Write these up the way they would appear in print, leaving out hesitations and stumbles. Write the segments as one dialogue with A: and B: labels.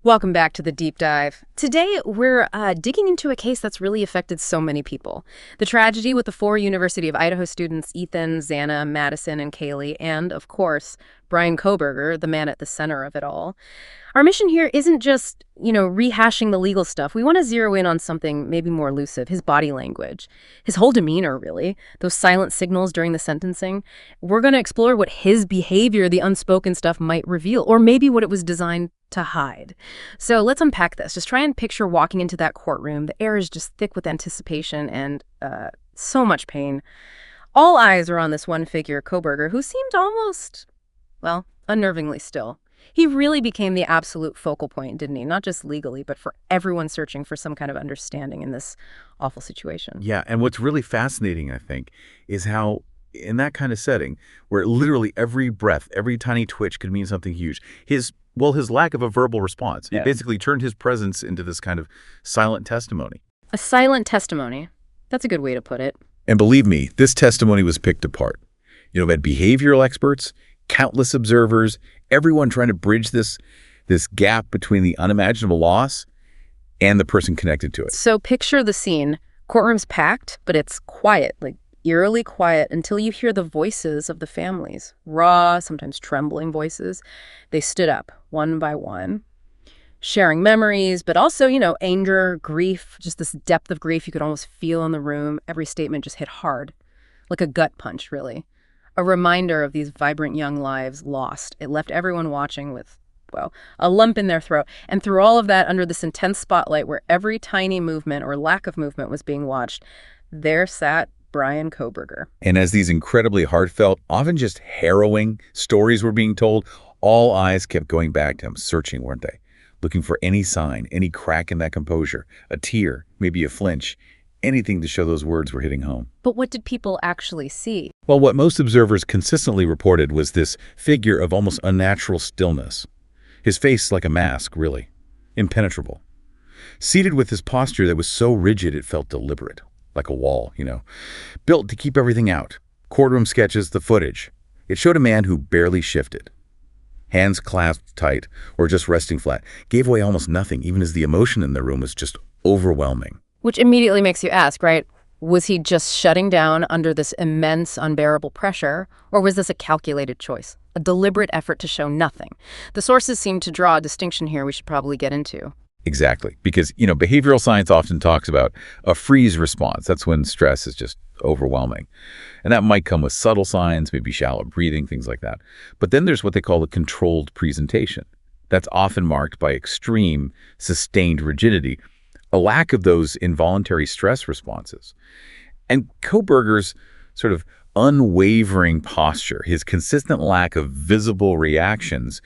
A: Welcome back to the deep dive. Today, we're digging into a case that's really affected so many people. The tragedy with the four University of Idaho students, Ethan, Xana, Madison, and Kaylee, and, of course, Bryan Kohberger, the man at the center of it all. Our mission here isn't just, rehashing the legal stuff. We want to zero in on something maybe more elusive, his body language, his whole demeanor, really, those silent signals during the sentencing. We're going to explore what his behavior, the unspoken stuff, might reveal, or maybe what it was designed to hide. So let's unpack this. Just try and picture walking into that courtroom. The air is just thick with anticipation and so much pain. All eyes are on this one figure, Kohberger, who seemed almost, unnervingly still. He really became the absolute focal point, didn't he? Not just legally, but for everyone searching for some kind of understanding in this awful situation.
B: Yeah, and what's really fascinating, I think, is how in that kind of setting, where literally every breath, every tiny twitch could mean something huge, his lack of a verbal response, it basically turned his presence into this kind of silent testimony.
A: A silent testimony. That's a good way to put it.
B: And believe me, this testimony was picked apart. We had behavioral experts, countless observers, everyone trying to bridge this gap between the unimaginable loss and the person connected to it.
A: So picture the scene. Courtroom's packed, but it's quiet, like eerily quiet, until you hear the voices of the families. Raw, sometimes trembling voices. They stood up, one by one, sharing memories, but also, anger, grief, just this depth of grief you could almost feel in the room. Every statement just hit hard, like a gut punch, really. A reminder of these vibrant young lives lost. It left everyone watching with, a lump in their throat. And through all of that, under this intense spotlight where every tiny movement or lack of movement was being watched, there sat Bryan Kohberger.
B: And as these incredibly heartfelt, often just harrowing stories were being told, all eyes kept going back to him, searching, weren't they? Looking for any sign, any crack in that composure, a tear, maybe a flinch, anything to show those words were hitting home.
A: But what did people actually see?
B: Well, what most observers consistently reported was this figure of almost unnatural stillness. His face like a mask, really. Impenetrable. Seated with his posture that was so rigid it felt deliberate. Like a wall, built to keep everything out. Courtroom sketches, the footage. It showed a man who barely shifted. Hands clasped tight or just resting flat. Gave away almost nothing, even as the emotion in the room was just overwhelming.
A: Which immediately makes you ask, right? Was he just shutting down under this immense, unbearable pressure? Or was this a calculated choice? A deliberate effort to show nothing? The sources seem to draw a distinction here we should probably get into.
B: Exactly, because, behavioral science often talks about a freeze response. That's when stress is just overwhelming. And that might come with subtle signs, maybe shallow breathing, things like that. But then there's what they call a controlled presentation. That's often marked by extreme, sustained rigidity, a lack of those involuntary stress responses. And Kohberger's sort of unwavering posture, his consistent lack of visible reactions,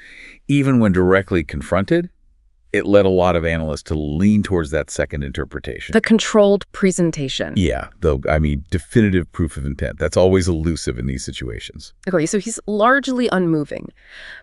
B: even when directly confronted, it led a lot of analysts to lean towards that second interpretation.
A: The controlled presentation.
B: Yeah, though, definitive proof of intent. That's always elusive in these situations.
A: Okay, so he's largely unmoving.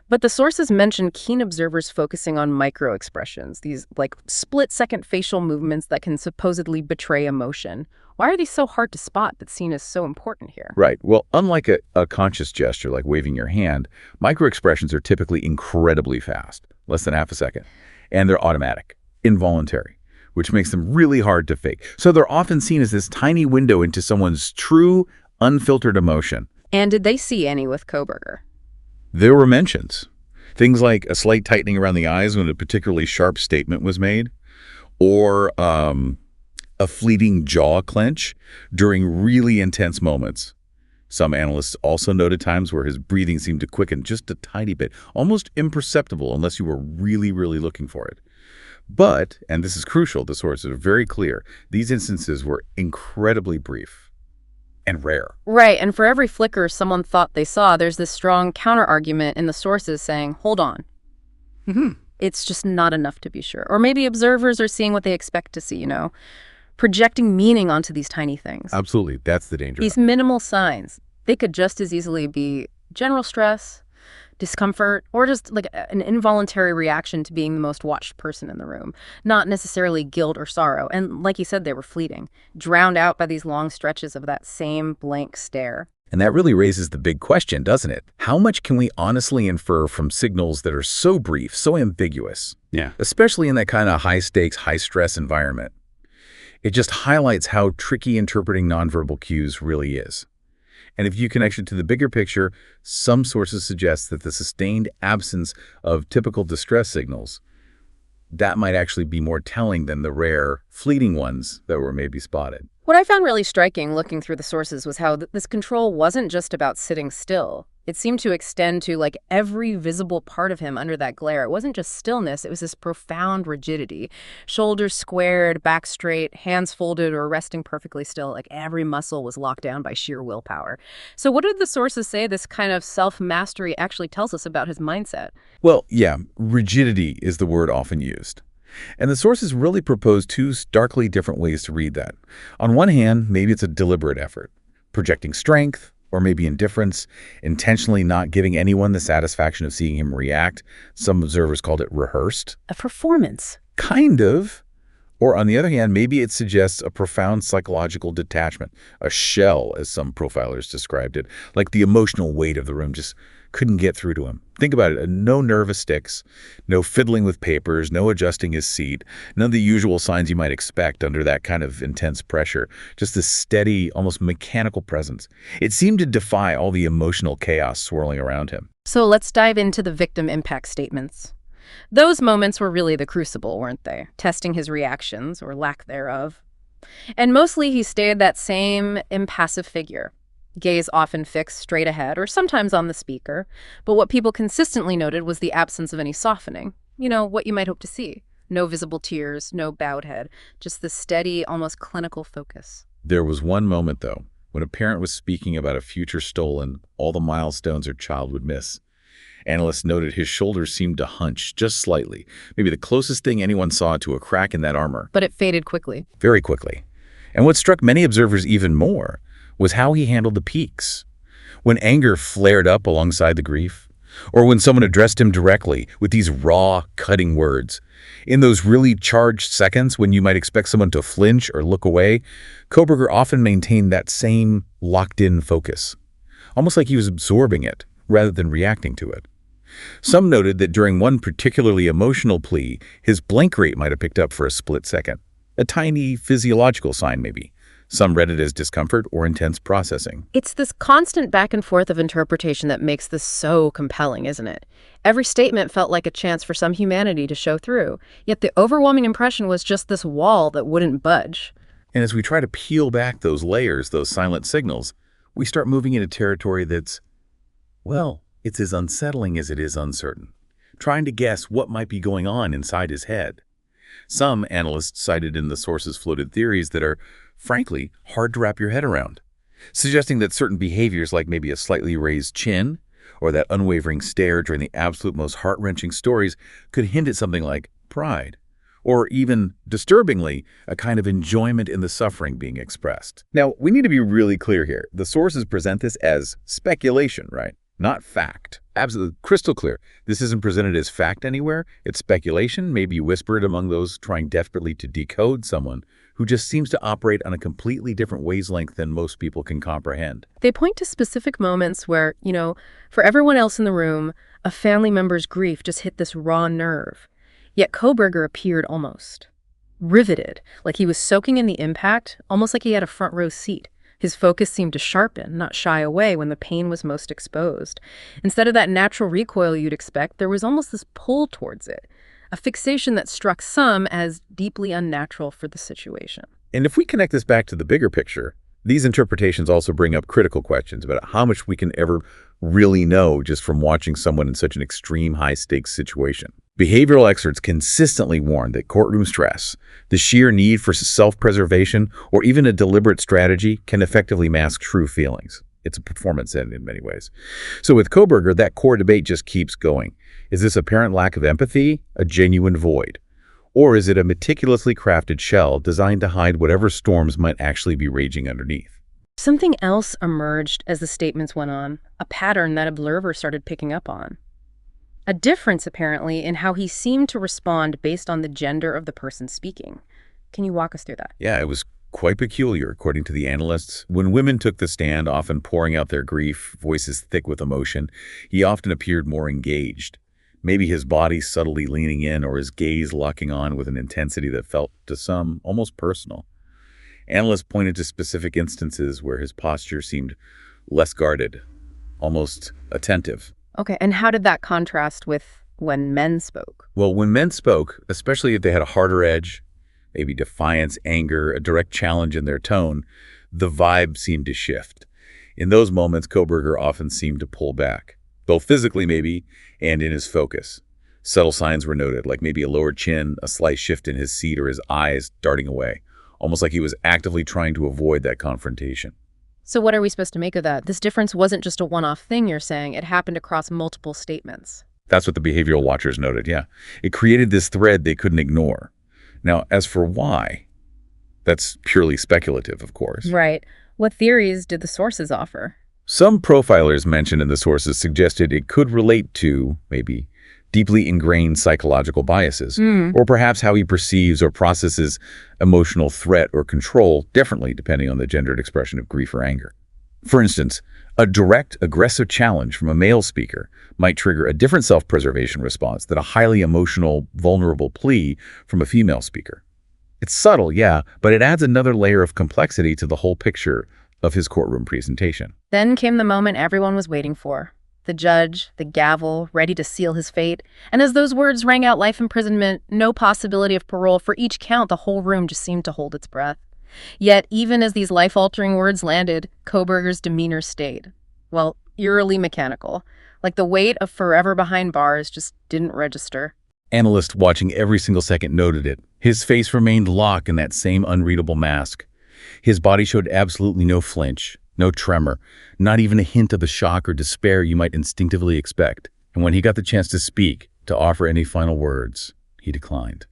A: But the sources mention keen observers focusing on micro-expressions, these split-second facial movements that can supposedly betray emotion. Why are these so hard to spot but seen as so important here?
B: Right. Well, unlike a conscious gesture like waving your hand, micro-expressions are typically incredibly fast, less than half a second. And they're automatic, involuntary, which makes them really hard to fake. So they're often seen as this tiny window into someone's true, unfiltered emotion.
A: And did they see any with Kohberger?
B: There were mentions. Things like a slight tightening around the eyes when a particularly sharp statement was made, or a fleeting jaw clench during really intense moments. Some analysts also noted times where his breathing seemed to quicken just a tiny bit, almost imperceptible unless you were really, really looking for it. But, and this is crucial, the sources are very clear, these instances were incredibly brief and rare.
A: Right, and for every flicker someone thought they saw, there's this strong counter-argument in the sources saying, hold on. It's just not enough to be sure. Or maybe observers are seeing what they expect to see, projecting meaning onto these tiny things.
B: Absolutely. That's the danger.
A: These minimal signs, they could just as easily be general stress, discomfort, or just like an involuntary reaction to being the most watched person in the room, not necessarily guilt or sorrow. And like you said, they were fleeting, drowned out by these long stretches of that same blank stare.
B: And that really raises the big question, doesn't it? How much can we honestly infer from signals that are so brief, so ambiguous?
C: Yeah.
B: Especially in that kind of high-stakes, high-stress environment. It just highlights how tricky interpreting nonverbal cues really is. And if you connect it to the bigger picture, some sources suggest that the sustained absence of typical distress signals, that might actually be more telling than the rare, fleeting ones that were maybe spotted.
A: What I found really striking looking through the sources was how this control wasn't just about sitting still. It seemed to extend to like every visible part of him under that glare. It wasn't just stillness, it was this profound rigidity. Shoulders squared, back straight, hands folded or resting perfectly still, like every muscle was locked down by sheer willpower. So what did the sources say this kind of self-mastery actually tells us about his mindset?
B: Well, yeah, rigidity is the word often used. And the sources really propose two starkly different ways to read that. On one hand, maybe it's a deliberate effort, projecting strength, or maybe indifference, intentionally not giving anyone the satisfaction of seeing him react. Some observers called it rehearsed.
A: A performance.
B: Kind of. Or on the other hand, maybe it suggests a profound psychological detachment, a shell, as some profilers described it, like the emotional weight of the room just couldn't get through to him. Think about it. No nervous sticks, no fiddling with papers, no adjusting his seat, none of the usual signs you might expect under that kind of intense pressure. Just this steady, almost mechanical presence. It seemed to defy all the emotional chaos swirling around him.
A: So let's dive into the victim impact statements. Those moments were really the crucible, weren't they? Testing his reactions, or lack thereof. And mostly he stayed that same impassive figure. Gaze often fixed straight ahead, or sometimes on the speaker. But what people consistently noted was the absence of any softening. You know, what you might hope to see. No visible tears, no bowed head. Just the steady, almost clinical focus.
B: There was one moment, though, when a parent was speaking about a future stolen, all the milestones her child would miss. Analysts noted his shoulders seemed to hunch just slightly, maybe the closest thing anyone saw to a crack in that armor.
A: But it faded quickly.
B: Very quickly. And what struck many observers even more was how he handled the peaks. When anger flared up alongside the grief, or when someone addressed him directly with these raw, cutting words. In those really charged seconds when you might expect someone to flinch or look away, Kohberger often maintained that same locked-in focus, almost like he was absorbing it rather than reacting to it. Some noted that during one particularly emotional plea, his blank rate might have picked up for a split second, a tiny physiological sign maybe. Some read it as discomfort or intense processing.
A: It's this constant back and forth of interpretation that makes this so compelling, isn't it? Every statement felt like a chance for some humanity to show through, yet the overwhelming impression was just this wall that wouldn't budge.
B: And as we try to peel back those layers, those silent signals, we start moving into territory that's, well, it's as unsettling as it is uncertain, trying to guess what might be going on inside his head. Some analysts cited in the sources floated theories that are, frankly, hard to wrap your head around, suggesting that certain behaviors like maybe a slightly raised chin or that unwavering stare during the absolute most heart-wrenching stories could hint at something like pride, or even, disturbingly, a kind of enjoyment in the suffering being expressed. Now, we need to be really clear here. The sources present this as speculation, right? Not fact. Absolutely crystal clear. This isn't presented as fact anywhere. It's speculation, maybe whispered among those trying desperately to decode someone who just seems to operate on a completely different wavelength than most people can comprehend.
A: They point to specific moments where, for everyone else in the room, a family member's grief just hit this raw nerve. Yet Kohberger appeared almost riveted, like he was soaking in the impact, almost like he had a front row seat. His focus seemed to sharpen, not shy away when the pain was most exposed. Instead of that natural recoil you'd expect, there was almost this pull towards it, a fixation that struck some as deeply unnatural for the situation.
B: And if we connect this back to the bigger picture, these interpretations also bring up critical questions about how much we can ever really know just from watching someone in such an extreme high-stakes situation. Behavioral experts consistently warn that courtroom stress, the sheer need for self-preservation, or even a deliberate strategy can effectively mask true feelings. It's a performance end in many ways. So with Kohberger, that core debate just keeps going. Is this apparent lack of empathy, a genuine void? Or is it a meticulously crafted shell designed to hide whatever storms might actually be raging underneath?
A: Something else emerged as the statements went on, a pattern that observers started picking up on. A difference, apparently, in how he seemed to respond based on the gender of the person speaking. Can you walk us through that?
B: Yeah, it was Quite peculiar, according to the analysts. When women took the stand, often pouring out their grief, voices thick with emotion, he often appeared more engaged. Maybe his body subtly leaning in or his gaze locking on with an intensity that felt, to some, almost personal. Analysts pointed to specific instances where his posture seemed less guarded, almost attentive.
A: Okay, and how did that contrast with when men spoke?
B: Well, when men spoke, especially if they had a harder edge, maybe defiance, anger, a direct challenge in their tone, the vibe seemed to shift. In those moments, Kohberger often seemed to pull back, both physically maybe and in his focus. Subtle signs were noted, like maybe a lower chin, a slight shift in his seat, or his eyes darting away, almost like he was actively trying to avoid that confrontation.
A: So what are we supposed to make of that? This difference wasn't just a one-off thing, you're saying. It happened across multiple statements.
B: That's what the behavioral watchers noted, yeah. It created this thread they couldn't ignore. Now, as for why, that's purely speculative, of course.
A: Right. What theories did the sources offer?
B: Some profilers mentioned in the sources suggested it could relate to, maybe, deeply ingrained psychological biases, or perhaps how he perceives or processes emotional threat or control differently depending on the gendered expression of grief or anger. For instance, a direct, aggressive challenge from a male speaker might trigger a different self-preservation response than a highly emotional, vulnerable plea from a female speaker. It's subtle, yeah, but it adds another layer of complexity to the whole picture of his courtroom presentation.
A: Then came the moment everyone was waiting for. The judge, the gavel, ready to seal his fate. And as those words rang out life imprisonment, no possibility of parole, for each count, the whole room just seemed to hold its breath. Yet, even as these life-altering words landed, Kohberger's demeanor stayed. Well, eerily mechanical. Like the weight of forever behind bars just didn't register.
B: Analysts watching every single second noted it. His face remained locked in that same unreadable mask. His body showed absolutely no flinch, no tremor, not even a hint of the shock or despair you might instinctively expect. And when he got the chance to speak, to offer any final words, he declined.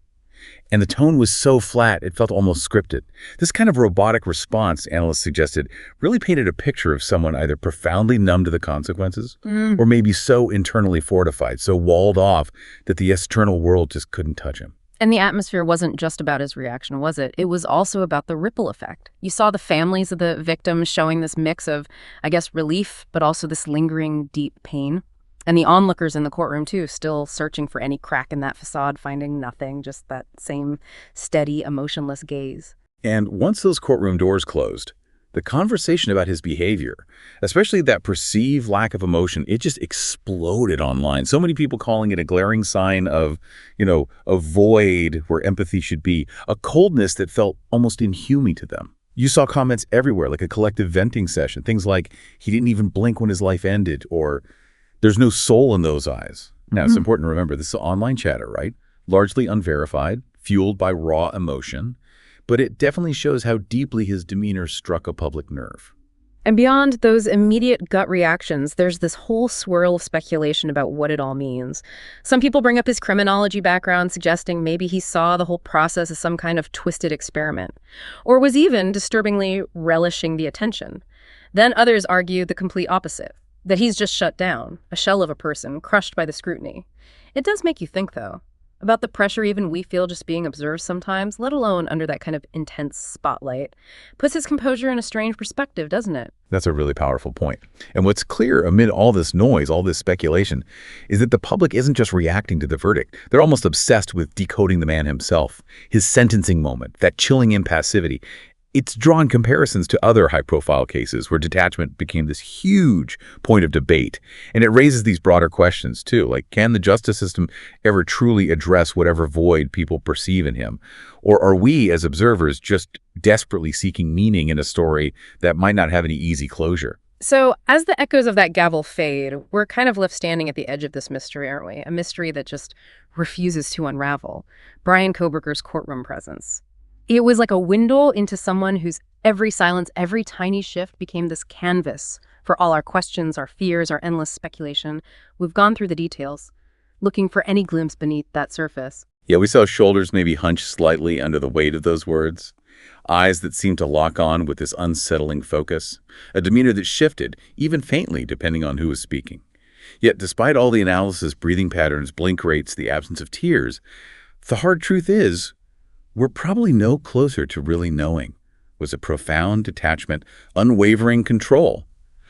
B: And the tone was so flat, it felt almost scripted. This kind of robotic response, analysts suggested, really painted a picture of someone either profoundly numb to the consequences, or maybe so internally fortified, so walled off that the external world just couldn't touch him.
A: And the atmosphere wasn't just about his reaction, was it? It was also about the ripple effect. You saw the families of the victims showing this mix of, I guess, relief, but also this lingering, deep pain. And the onlookers in the courtroom, too, still searching for any crack in that facade, finding nothing, just that same steady, emotionless gaze.
B: And once those courtroom doors closed, the conversation about his behavior, especially that perceived lack of emotion, it just exploded online. So many people calling it a glaring sign of, a void where empathy should be, a coldness that felt almost inhuman to them. You saw comments everywhere, like a collective venting session, things like, he didn't even blink when his life ended, or there's no soul in those eyes. Now, it's important to remember, this is online chatter, right? Largely unverified, fueled by raw emotion, but it definitely shows how deeply his demeanor struck a public nerve.
A: And beyond those immediate gut reactions, there's this whole swirl of speculation about what it all means. Some people bring up his criminology background, suggesting maybe he saw the whole process as some kind of twisted experiment, or was even disturbingly relishing the attention. Then others argue the complete opposite, that he's just shut down, a shell of a person, crushed by the scrutiny. It does make you think, though, about the pressure even we feel just being observed sometimes, let alone under that kind of intense spotlight. Puts his composure in a strange perspective, doesn't it?
B: That's a really powerful point. And what's clear amid all this noise, all this speculation, is that the public isn't just reacting to the verdict. They're almost obsessed with decoding the man himself, his sentencing moment, that chilling impassivity. It's drawn comparisons to other high-profile cases where detachment became this huge point of debate. And it raises these broader questions, too, like, can the justice system ever truly address whatever void people perceive in him? Or are we, as observers, just desperately seeking meaning in a story that might not have any easy closure?
A: So, as the echoes of that gavel fade, we're kind of left standing at the edge of this mystery, aren't we? A mystery that just refuses to unravel. Bryan Kohberger's courtroom presence. It was like a window into someone whose every silence, every tiny shift became this canvas for all our questions, our fears, our endless speculation. We've gone through the details, looking for any glimpse beneath that surface.
B: Yeah, we saw shoulders maybe hunched slightly under the weight of those words, eyes that seemed to lock on with this unsettling focus, a demeanor that shifted, even faintly, depending on who was speaking. Yet, despite all the analysis, breathing patterns, blink rates, the absence of tears, the hard truth is, we're probably no closer to really knowing Was it profound detachment, unwavering control?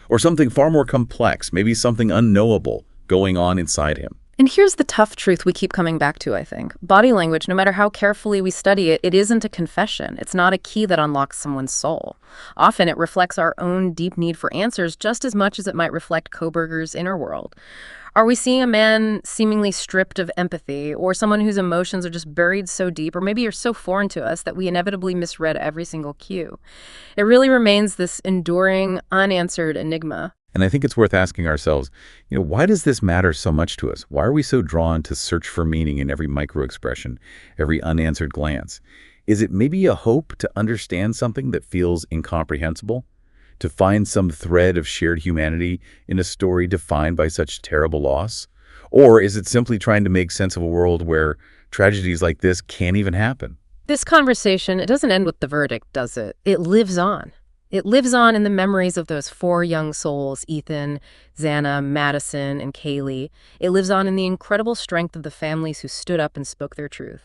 B: Or something far more complex, maybe something unknowable going on inside him?
A: And here's the tough truth we keep coming back to, I think. Body language, no matter how carefully we study it, it isn't a confession. It's not a key that unlocks someone's soul. Often it reflects our own deep need for answers just as much as it might reflect Kohberger's inner world. Are we seeing a man seemingly stripped of empathy, or someone whose emotions are just buried so deep, or maybe are so foreign to us that we inevitably misread every single cue? It really remains this enduring, unanswered enigma.
B: And I think it's worth asking ourselves, why does this matter so much to us? Why are we so drawn to search for meaning in every microexpression, every unanswered glance? Is it maybe a hope to understand something that feels incomprehensible? To find some thread of shared humanity in a story defined by such terrible loss? Or is it simply trying to make sense of a world where tragedies like this can't even happen?
A: This conversation, it doesn't end with the verdict, does it? It lives on. It lives on in the memories of those four young souls, Ethan, Xana, Madison, and Kaylee. It lives on in the incredible strength of the families who stood up and spoke their truth.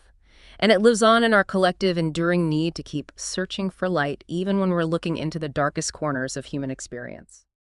A: And it lives on in our collective enduring need to keep searching for light, even when we're looking into the darkest corners of human experience.